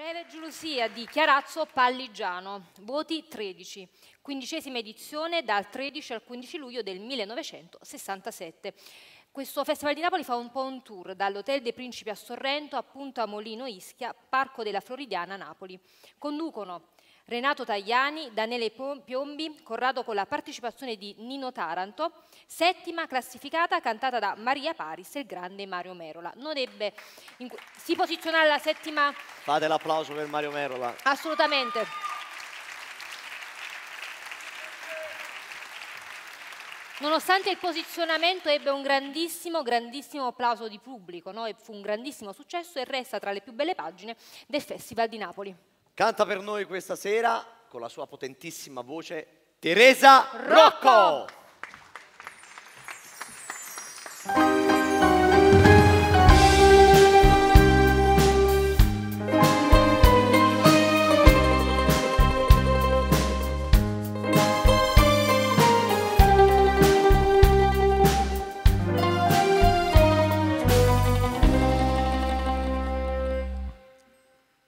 Breve gelosia di Chiarazzo Palligiano, voti 13, 15ª edizione dal 13 al 15 luglio del 1967. Questo Festival di Napoli fa un po' un tour, dall'Hotel dei Principi a Sorrento a Punta Molino Ischia, Parco della Floridiana Napoli. Conducono Renato Tagliani, Daniele Piombi, Corrado con la partecipazione di Nino Taranto, settima classificata cantata da Maria Paris e il grande Mario Merola. Non ebbe si posizionare alla settima. Fate l'applauso per Mario Merola. Assolutamente. Nonostante il posizionamento ebbe un grandissimo applauso di pubblico, no? E fu un grandissimo successo e resta tra le più belle pagine del Festival di Napoli. Canta per noi questa sera, con la sua potentissima voce, Teresa Rocco!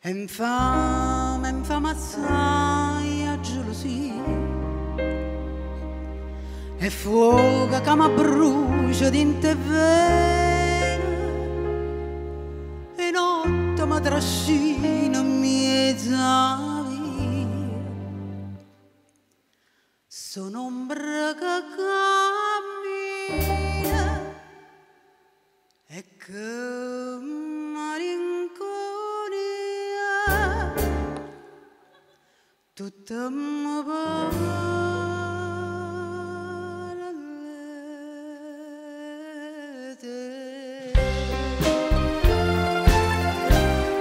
Infame assai a gelosia e fuoco che mi brucia dentro vena e notte mi trascina in mezza via. Sono ombra che cammina e che mi rinconia, tutta mi pare a te.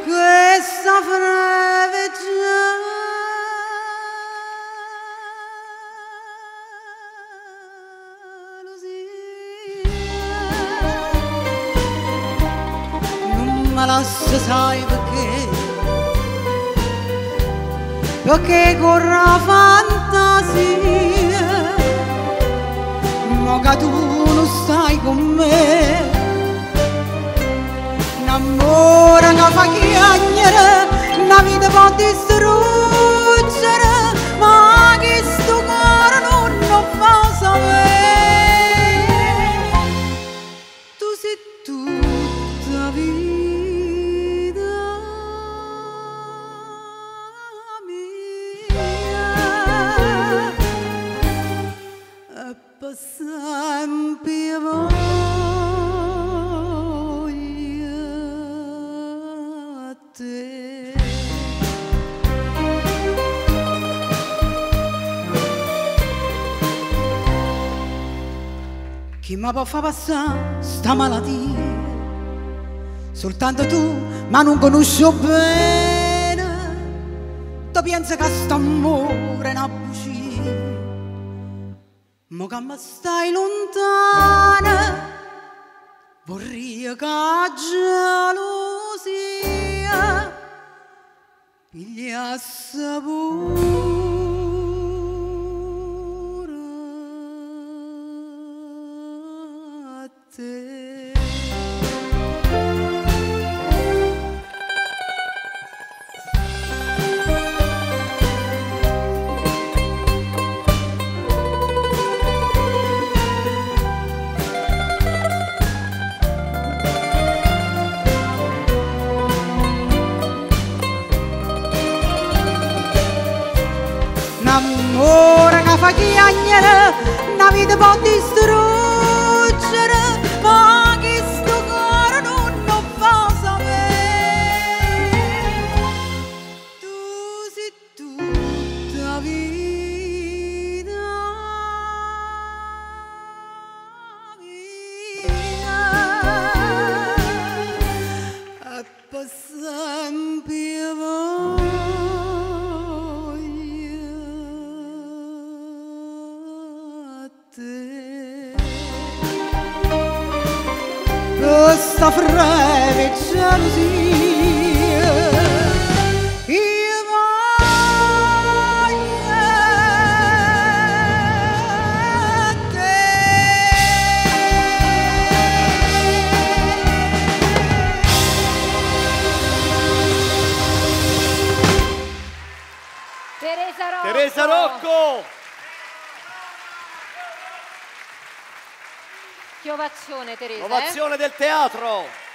Questa freve gelosia non me lascia, sai perché corre la fantasia, ma che tu non stai con me. Un amore che fa chiagnere, una vita può distruggere, ma che sto cuore non lo fa sapere. Tu sei tutta vita sempre voglio a te. Chi mi può far passare sta malattia? Soltanto tu, ma non conosco bene. Tu pensi che sto amore è una bugia? Ma che mi stai lontana, vorrei che la gelosia pigliasse pure a te. Amore che fa chiagnere, una vita può distruggere, ma che sto cuore non lo fa sapere. Tu sei tutta vita mia e per sempre voglio questa freve gelosia. Io voglio te. Teresa Rocco. Teresa Rocco. Che ovazione, Teresa. Ovazione del teatro.